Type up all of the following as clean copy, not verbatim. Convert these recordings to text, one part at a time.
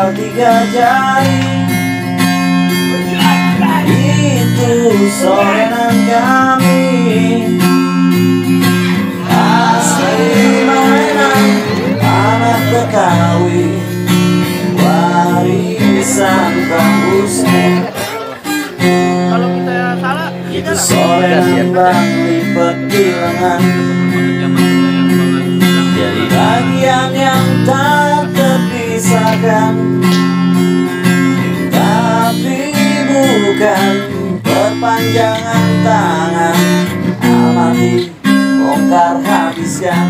sepertiga jari. Itu sorenan kami, asli mainan anak Betawi, warisan kampusnya. Kalau kita salah, Itu sorenan bang lipat di lengan, jadi bagian yang tak terpisahkan. Tapi bukan perpanjangan tangan, amati, bongkar, habiskan.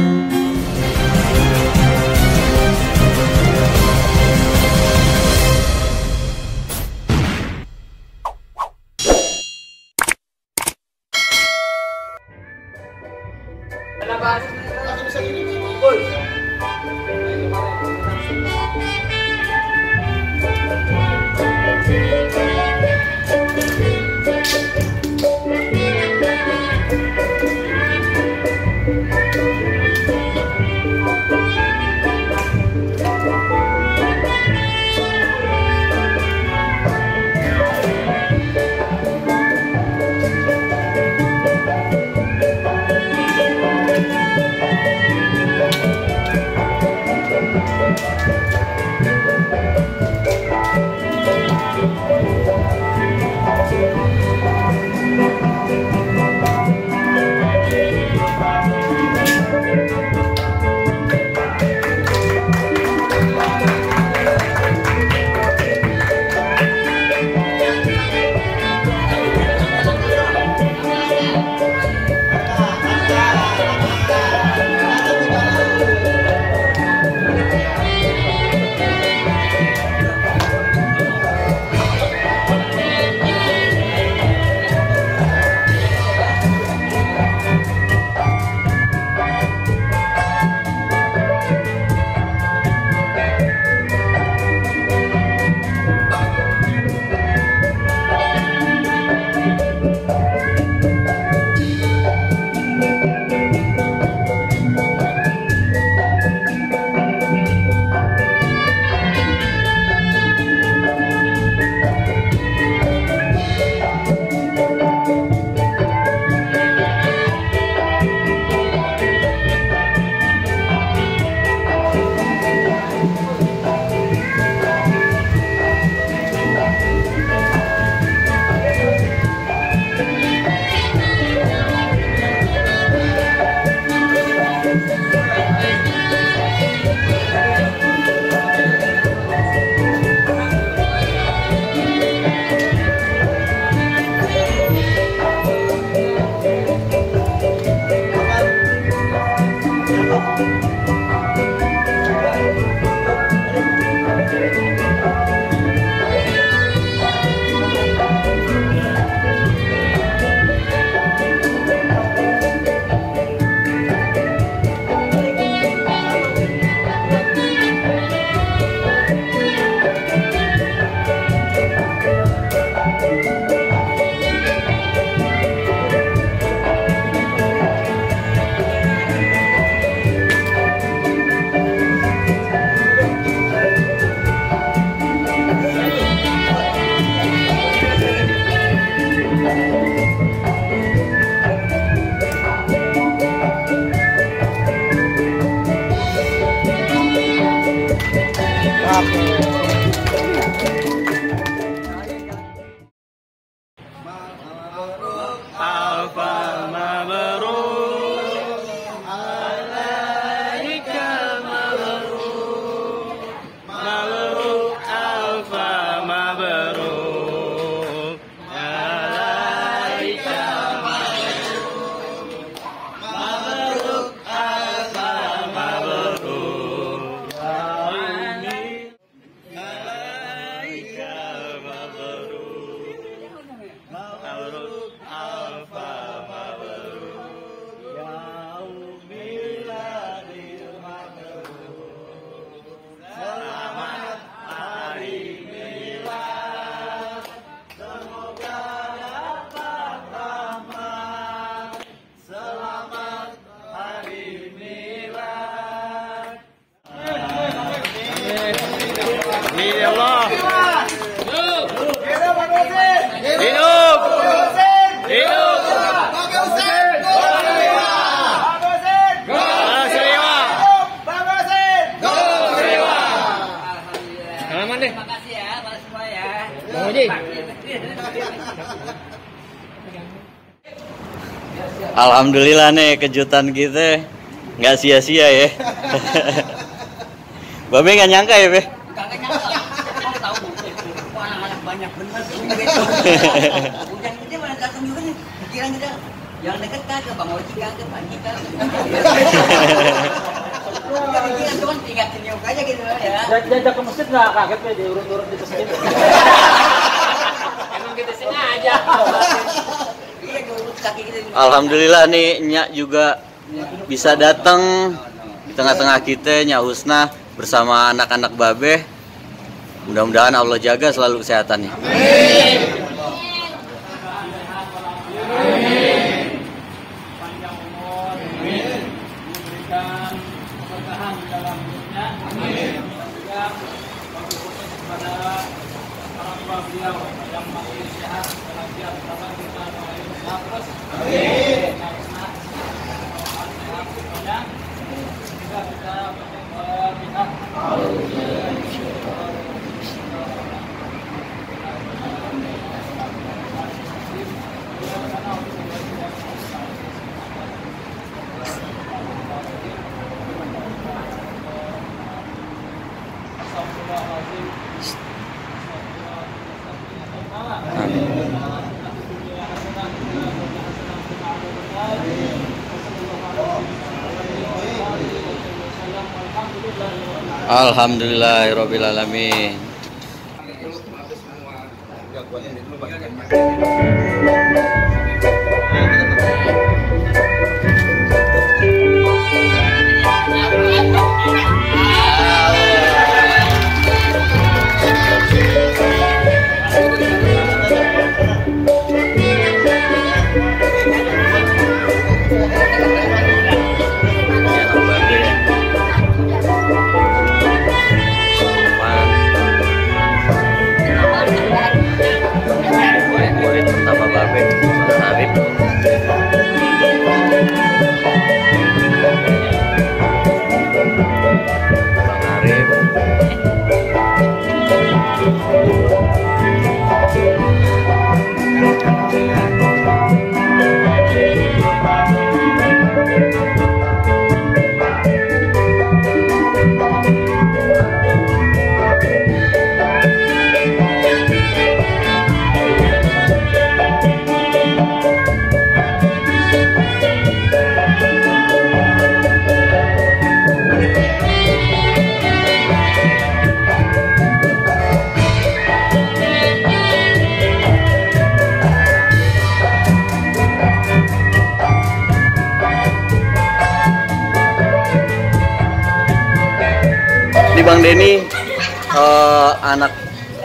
Terima kasih ya, Pak semua ya. Bang Oji. Alhamdulillah nih kejutan kita nggak sia-sia ya. Babe nggak nyangka ya, Be? Kagak nyangka. Mau tahu wah, anak-anak banyak bener. Hujan gede mana datang juga nih. Pikiran kita yang dekat kagak, Bang Oji kagak, Pak Haji kagak. Enggak pikiran cuman tinggal senyum aja gitu ya. Jajak ke masjid nggak kaget ya diurut-urut di masjid. Emang kita sengaja. Iya diurut kaki kita. Alhamdulillah nih Nyak juga bisa datang di tengah-tengah kita, Nyak Husna bersama anak-anak Babe. Mudah-mudahan Allah jaga selalu kesehatannya. Amin. Panjang umur. Amin. Memberikan keberkahan dalam hidupnya. Amin. Juga bagi khusus kepada orang tua beliau yang masih sehat walafiat dalam kita terus. Amin. Juga kita Alhamdulillahirabbil alamin. Murid pertama Babe, Bang Arif. Bang Arif. Ini Bang Denny, anak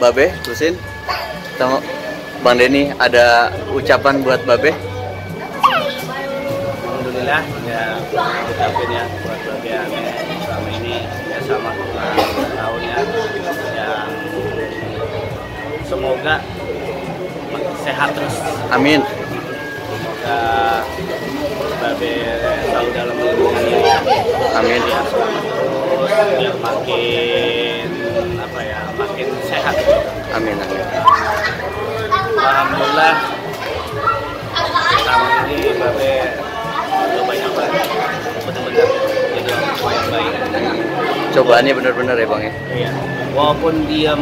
Babe, Husin. Bang Denny ada ucapan buat Babe? Alhamdulillah ya, ucapin ya buat Babe Ane selama ini ya sama tahun ya, yang semoga sehat terus. Amin. Semoga Babe selalu dalam lindungannya ya. Amin. Ya, selamat terus biar makin apa ya, makin sehat. Amin. Amin. Alhamdulillah tahun ini Babe udah banyak banget benar-benar jadi orang tua yang baik. Cobaannya benar-benar ya Bang ya. Iya, walaupun diam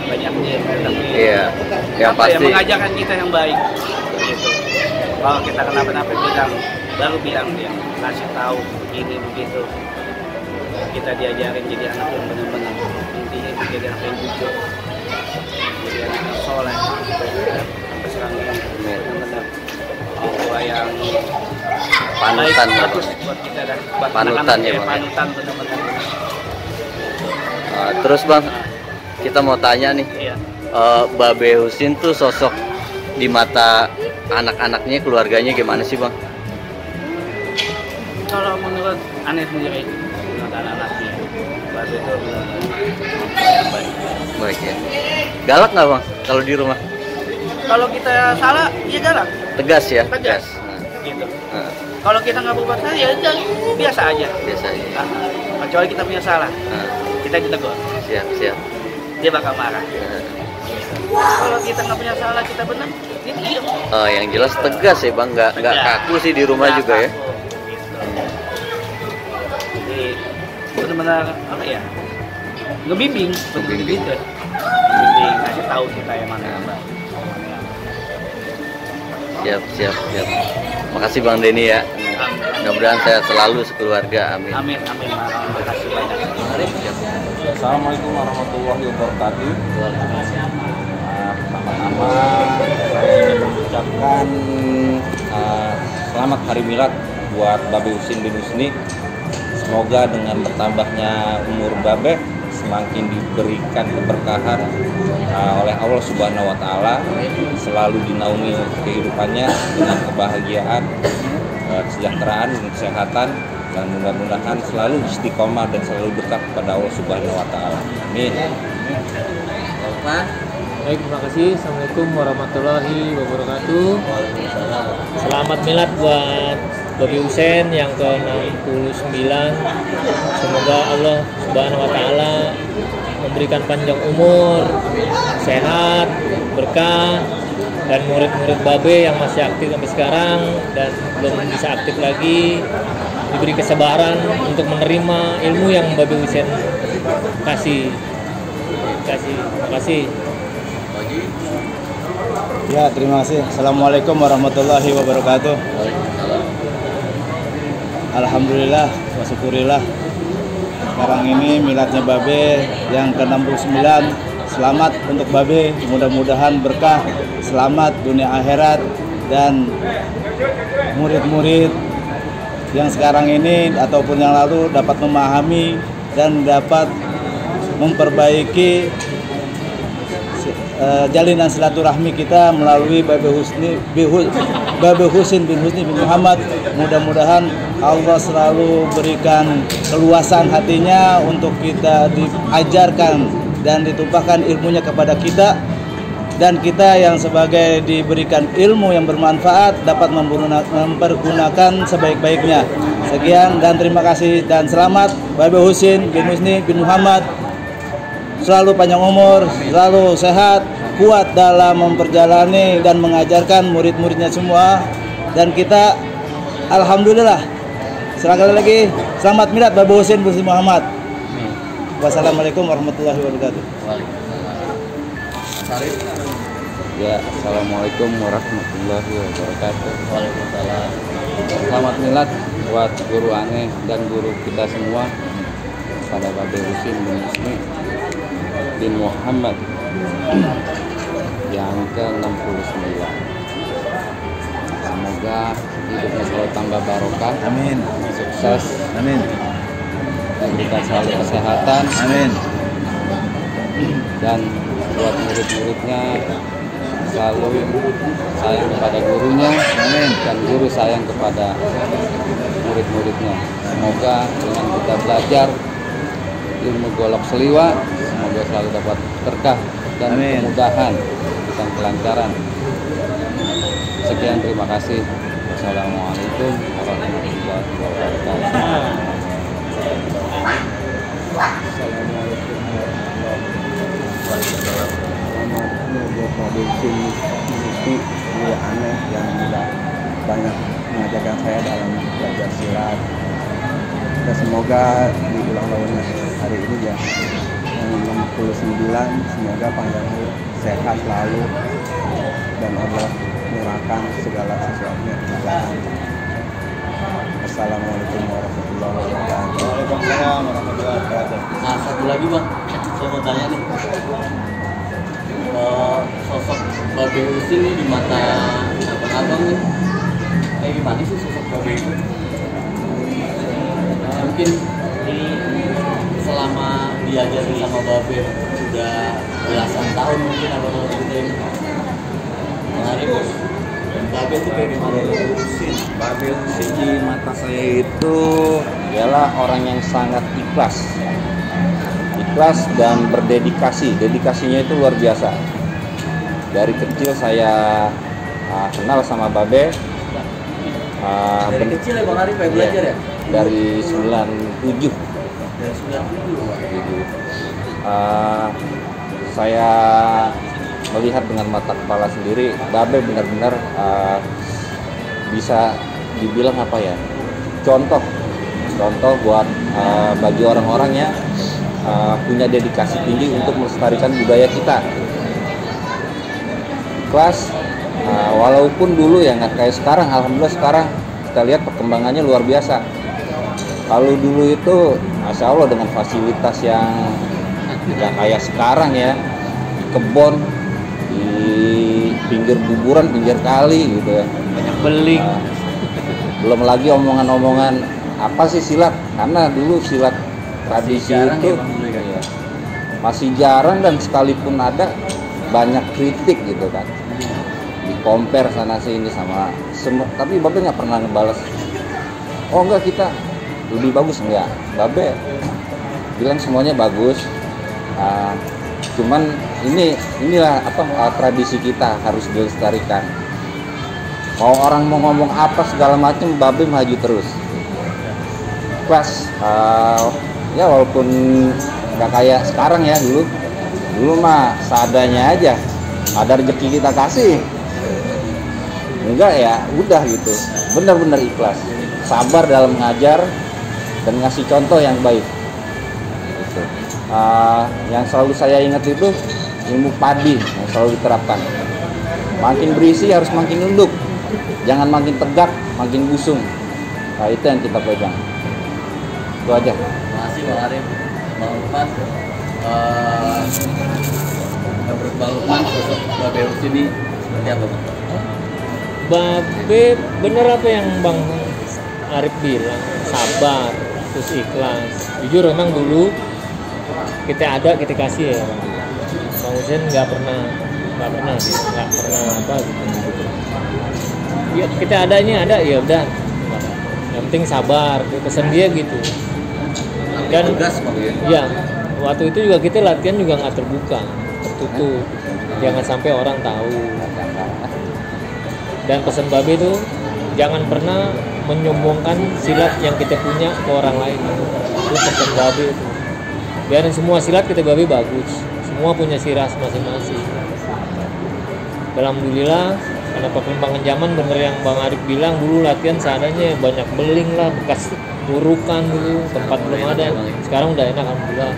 banyak diam tapi Iya. Yang apa pasti. ya, mengajarkan kita yang baik gitu. Kalau kita kenapa-napa baru bilang dia kasih tahu begini begitu. Kita diajarin jadi anak yang benar-benar, intinya itu jadi anak yang jujur, jadi anak yang soleh. Sampai sekarang ini benar-benar tua yang Panutan baik, ya, bagus Bang. buat kita dan buat Panutan anak-anak ya, ya, Bang. panutan benar-benar. Terus Bang, kita mau tanya nih, Iya. Babe Husin tuh sosok di mata anak-anaknya, keluarganya gimana sih Bang? Kalau menurut Ane sendiri, menurut anak-anaknya, Babe itu benar-benar yang baik. Baik ya. Galak nggak Bang kalau di rumah? Kalau kita salah, ya galak. Tegas ya? Tegas. Gitu. Nah, Kalau kita nggak berbuat salah, ya udah biasa aja. biasa aja. Kecuali kita punya salah, Nah, kita ditegur. siap, siap. dia bakal marah. Kalau kita nggak punya salah, kita benar, dia diem. Oh, yang jelas tegas ya bang, nggak kaku sih di rumah Nggak juga ya. kaku, gitu. Jadi benar-benar apa ya? Ngebimbing, Ngebimbing. gitu. Ngebimbing, ngasih tahu kita yang mana yang baik. Siap. Makasih bang Denny ya. Mudah-mudahan sehat selalu sekeluarga. Amin. Amin. Terima kasih banyak. Assalamualaikum warahmatullahi wabarakatuh. Pertama-tama saya ingin mengucapkan selamat hari milad buat Babe Husin bin Husni. Semoga dengan bertambahnya umur Babe semakin diberikan keberkahan oleh Allah Subhanahu wa Ta'ala, selalu dinaungi kehidupannya dengan kebahagiaan, kesejahteraan, dan kesehatan, dan mudah-mudahan selalu istiqomah dan selalu dekat kepada Allah Subhanahu wa Taala. Amin. Baik, terima kasih. Assalamualaikum warahmatullahi wabarakatuh. Selamat milad buat Babe Husin yang ke-69. Semoga Allah Subhanahu wa Ta'ala memberikan panjang umur, sehat, berkah, dan murid-murid Babe yang masih aktif sampai sekarang dan belum bisa aktif lagi diberi kesabaran untuk menerima ilmu yang Babe Husin kasih. Terima kasih. Ya, terima kasih. Assalamualaikum warahmatullahi wabarakatuh. Alhamdulillah, wa syukurillah. Sekarang ini miladnya Babe yang ke-69. Selamat untuk Babe, mudah-mudahan berkah, selamat dunia akhirat, dan murid-murid yang sekarang ini ataupun yang lalu dapat memahami dan dapat memperbaiki jalinan silaturahmi kita melalui Babe Husin bin Husni bin Muhammad. Mudah-mudahan Allah selalu berikan keluasan hatinya untuk kita diajarkan dan ditumpahkan ilmunya kepada kita, dan kita yang sebagai diberikan ilmu yang bermanfaat dapat mempergunakan sebaik-baiknya. Sekian dan terima kasih dan selamat Babe Husin bin Husni bin Muhammad. Selalu panjang umur, selalu sehat, kuat dalam memperjalani dan mengajarkan murid-muridnya semua. Dan kita alhamdulillah, sekali lagi selamat milad Babe Husin bin Husni Muhammad. Wassalamualaikum warahmatullahi wabarakatuh. Ya, assalamualaikum warahmatullahi wabarakatuh. Waalaikumsalam. Selamat milad buat guru aneh dan guru kita semua, pada Babe Husin bin Husni bin Muhammad yang ke-69. Semoga hidupnya selalu tambah barokah. Amin. Sukses. Amin. Diberikan selalu kesehatan. Amin. Dan buat murid-muridnya selalu sayang kepada gurunya. Amin. Dan guru sayang kepada murid-muridnya. Semoga dengan kita belajar ilmu golok seliwa, semoga selalu dapat berkah dan Amin. kemudahan dan kelancaran. Sekian, terima kasih. Wassalamualaikum warahmatullahi wabarakatuh. Babe Husin Husni mulia aneh yang sudah banyak mengajarkan saya dalam belajar silat. Dan semoga di ulang tahunnya hari ini ya yang 69, semoga panjang umur, sehat selalu, dan Allah murahkan segala sesuatunya kerjaan. Assalamualaikum warahmatullahi wabarakatuh. Waalaikumsalam warahmatullahi wabarakatuh. Nah, satu lagi bang, saya mau tanya nih, sosok Babe Husin ini di mata abang-abang nih, kayak gimana sih sosok Babe itu? Mungkin selama diajari sama Babe sudah belasan tahun, mungkin abang-abang ceritain menarik. Babe itu kayak gimana? Babe Husin di mata saya itu ialah orang yang sangat ikhlas dan berdedikasi. Dedikasinya itu luar biasa. Dari kecil saya kenal sama Babe. Dari kecil ya Bang Arif ya belajar ya? Dari 97. Dari 97. saya melihat dengan mata kepala sendiri, Babe benar-benar bisa dibilang apa ya, contoh buat bagi orang-orang yang punya dedikasi tinggi untuk melestarikan budaya kita. Kelas walaupun dulu ya nggak kayak sekarang, alhamdulillah sekarang kita lihat perkembangannya luar biasa. Kalau dulu itu Masya Allah dengan fasilitas yang nggak kayak sekarang ya, di kebon, di pinggir kuburan, pinggir kali gitu ya, Banyak beling. belum lagi omongan-omongan apa sih silat, karena dulu silat tradisi jarang itu ya, Bang, dulu ya? iya, masih jarang, dan sekalipun ada banyak kritik gitu kan, di compare sana sini sama semua, tapi Babe nggak pernah ngebales, oh enggak kita lebih bagus, enggak. Babe bilang semuanya bagus, cuman inilah tradisi kita harus dilestarikan. Mau orang mau ngomong apa segala macam, Babe maju terus. Kelas ya walaupun nggak kayak sekarang ya, dulu mah seadanya aja, ada rezeki kita kasih, enggak ya udah gitu, benar-benar ikhlas, sabar dalam mengajar dan ngasih contoh yang baik gitu. Yang selalu saya ingat itu ilmu padi yang selalu diterapkan, makin berisi harus makin nunduk, jangan makin tegak makin busung. Nah, itu yang kita pegang. Itu aja. Terima kasih Bang Arif, Bang Lukman. Menurut Bang Lukman, sosok Babe Husin ini seperti apa, Bang? Babe bener apa yang Bang Arif bilang, sabar, terus ikhlas. Jujur memang dulu kita kasih ya Bang Husin, nggak pernah apa gitu. Ya kita adanya ada ya udah, yang penting sabar, pesan dia gitu. Dan Tugas, Bang, ya? ya waktu itu juga kita latihan juga nggak terbuka, tertutup, jangan sampai orang tahu. Dan pesan Babe itu jangan pernah menyombongkan silat yang kita punya ke orang lain. Itu pesan Babe itu. Biarin semua silat kita Babe bagus, semua punya ciri khas masing-masing. Alhamdulillah, karena perkembangan zaman bener yang Bang Arif bilang, dulu latihan seadanya, banyak beling lah, bekas burukan dulu, tempat belum ada. Sekarang udah enak alhamdulillah.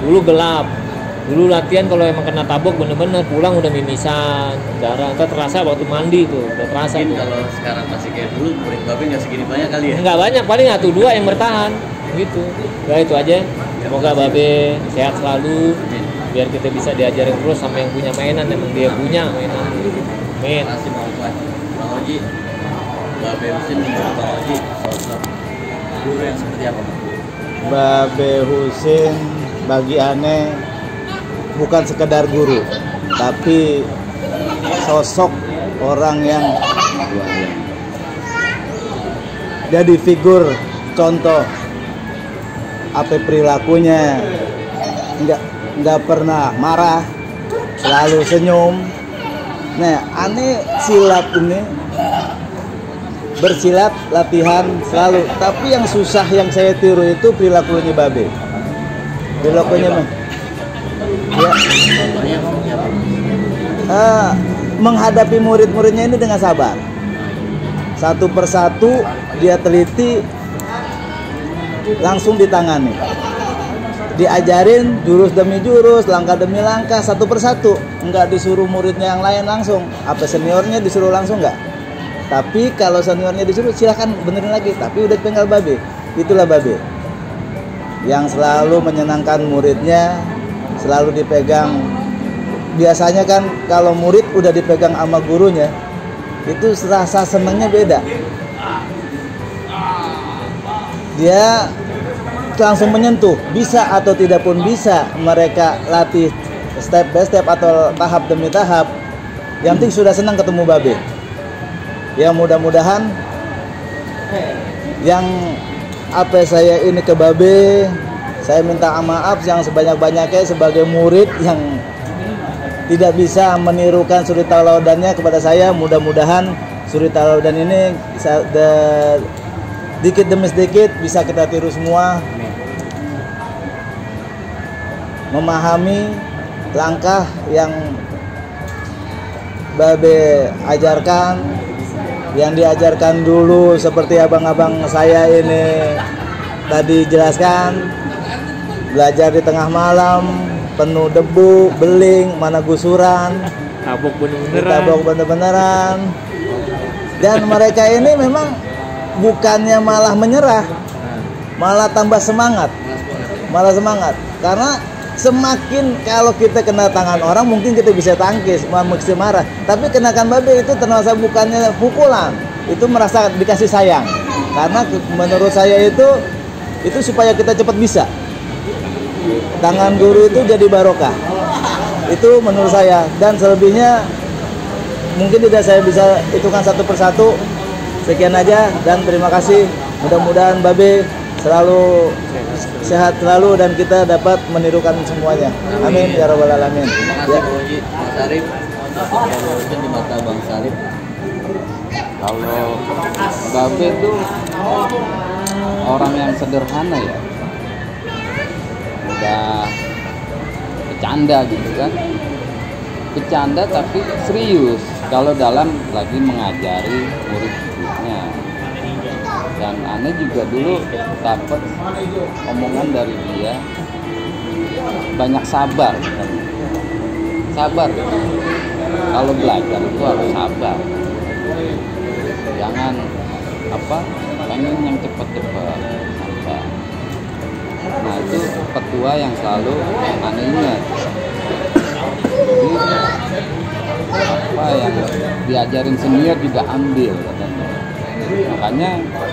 Dulu gelap, dulu latihan kalau emang kena tabok bener-bener pulang udah mimisan, darah, ntar terasa waktu mandi tuh, udah terasa Mungkin tuh. kalau sekarang masih kayak dulu, murid Babe nggak segini banyak kali ya? Nggak banyak, paling 1-2 yang bertahan gitu. Nah itu aja, semoga Babe sehat selalu, biar kita bisa diajarin terus sama yang punya mainan, emang dia punya mainan. Amin. Terima kasih Bang Lukman. Bang Oji, Babe Husin menurut Bang Oji sosok guru yang seperti apa, Bang? Babe Husin bagi aneh bukan sekedar guru, tapi sosok orang yang jadi figur contoh. Apa perilakunya, nggak pernah marah, selalu senyum. Nah, aneh silat ini bersilat latihan selalu, tapi yang susah yang saya tiru itu perilakunya Babe. Perilakunya mah ya, menghadapi murid-muridnya ini dengan sabar. Satu persatu dia teliti, langsung ditangani, diajarin jurus demi jurus, langkah demi langkah, satu persatu. Enggak disuruh muridnya yang lain langsung, apa seniornya disuruh langsung enggak. Tapi kalau seniornya disuruh silahkan benerin lagi, tapi udah tinggal Babe. Itulah Babe yang selalu menyenangkan muridnya, selalu dipegang. Biasanya kan kalau murid udah dipegang sama gurunya, itu rasa senangnya beda. Dia langsung menyentuh, bisa atau tidak pun bisa mereka latih step by step atau tahap demi tahap. Yang penting sudah senang ketemu Babe. Ya mudah-mudahan yang apa saya ini ke Babe, saya minta maaf yang sebanyak-banyaknya sebagai murid yang tidak bisa menirukan suri tauladannya kepada saya. Mudah-mudahan suri tauladan ini dikit demi sedikit bisa kita tiru semua, memahami langkah yang Babe ajarkan, yang diajarkan dulu seperti abang-abang saya ini tadi jelaskan, belajar di tengah malam, penuh debu, beling, mana gusuran, Tabok bener-beneran. ditabok bener-beneran. Dan mereka ini memang bukannya malah menyerah, malah tambah semangat, karena semakin kalau kita kena tangan orang mungkin kita bisa tangkis, mesti marah. Tapi kenakan Babe itu terasa bukannya pukulan, itu merasa dikasih sayang. Karena menurut saya itu supaya kita cepat bisa. Tangan guru itu jadi barokah. Itu menurut saya. Dan selebihnya mungkin tidak saya bisa hitungkan satu persatu. Sekian aja dan terima kasih. Mudah-mudahan Babe selalu sehat selalu dan kita dapat menirukan semuanya. Amin ya rabbal alamin. Terima kasih Pak Uji, Mas Arif. Itu di mata Bang Sarif. Kalau Babe tuh orang yang sederhana ya, udah bercanda gitu kan, bercanda tapi serius kalau dalam lagi mengajari murid-muridnya. Dan aneh juga dulu dapat omongan dari dia, banyak sabar kan? Sabar kalau belajar itu harus sabar, jangan pengen yang cepet-cepet, sabar. Nah itu petua yang selalu aneh ingat. Jadi apa yang diajarin senior juga ambil katanya. Makanya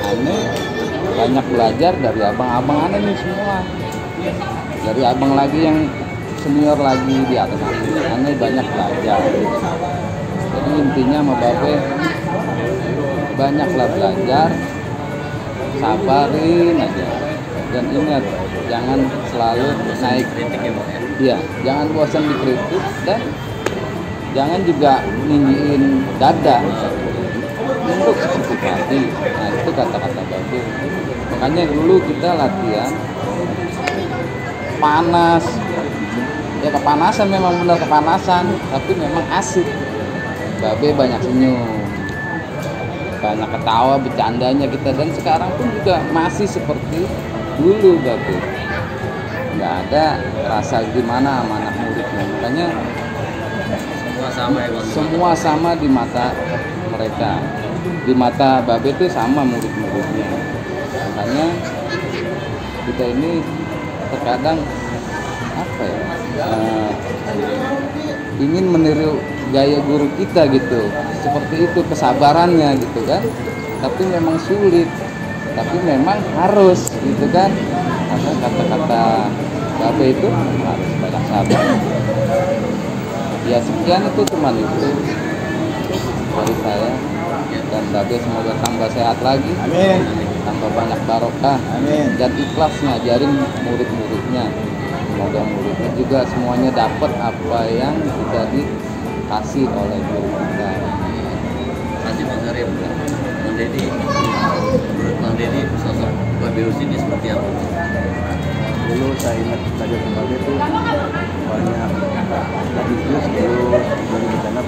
aneh banyak belajar dari abang-abang aneh nih semua, dari abang lagi yang senior lagi di atas aneh banyak belajar. Jadi intinya sama Babe banyaklah belajar, sabarin aja, dan ingat jangan selalu naik kritik ya Bang. Iya, jangan bosan dikritik dan jangan juga ninggiin dada untuk seperti tadi. Nah itu kata-kata Babe. Makanya dulu kita latihan panas, ya kepanasan, memang benar kepanasan, tapi memang asik. Babe banyak senyum, banyak ketawa, bercandanya kita, dan sekarang pun juga masih seperti dulu Babe. Nggak ada rasa gimana sama anak muridnya. Makanya Semua sama ya Bang. semua sama di mata mereka, di mata Babe itu sama murid-muridnya. Makanya kita ini terkadang ingin meniru gaya guru kita gitu, seperti itu kesabarannya gitu kan, tapi memang sulit, tapi memang harus gitu kan, karena kata-kata Babe itu harus banyak sabar. Ya sekian, itu cuman itu dari saya, dan Babe semoga tambah sehat lagi, Amin. tambah banyak barokah, Amin. dan ikhlas ngajarin murid-muridnya. Semoga muridnya juga semuanya dapat apa yang sudah dikasih oleh guru kita. Kasih Bang Sarif. Bang Dedi, menurut Bang Dedi sosok Babe Uji ini seperti apa? Dulu saya ingat belajar ke Babe itu banyak lagi terus dulu di sana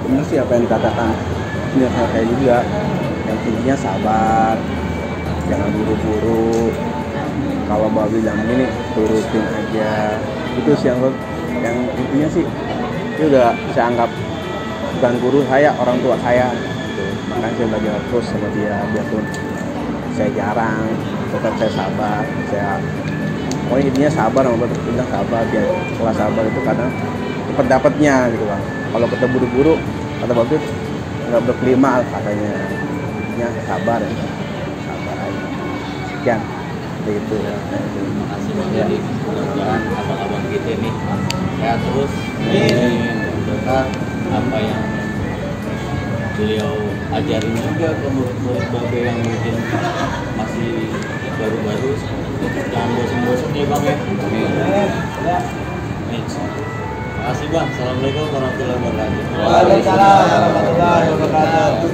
benar sih apa yang dikatakan senior saya juga, yang intinya sabar, jangan buru-buru. Kalau Babe bilang gini, turutin aja. Itu sih yang intinya sih itu udah saya anggap bukan guru saya, orang tua saya gitu. Makanya saya belajar terus sama dia, biarpun saya jarang, tetap saya sabar. Pokoknya intinya sabar, sama Babe bilang sabar, biar kelas sabar itu kadang cepat dapatnya gitu Bang. Kalau kita buru-buru, kata Babe nggak berkelima katanya. Intinya sabar ya, sabar aja. Sekian. Itu ya. Terima kasih Bang Dedi. Mudah-mudahan abang-abang kita nih sehat terus. Mudah-mudahan apa yang beliau ajarin juga ke murid-murid Babe yang mungkin masih baru-baru, jangan bosan-bosan ya Bang ya. Amin. Terima kasih Bang. Assalamualaikum warahmatullahi wabarakatuh. Waalaikumsalam warahmatullahi wabarakatuh.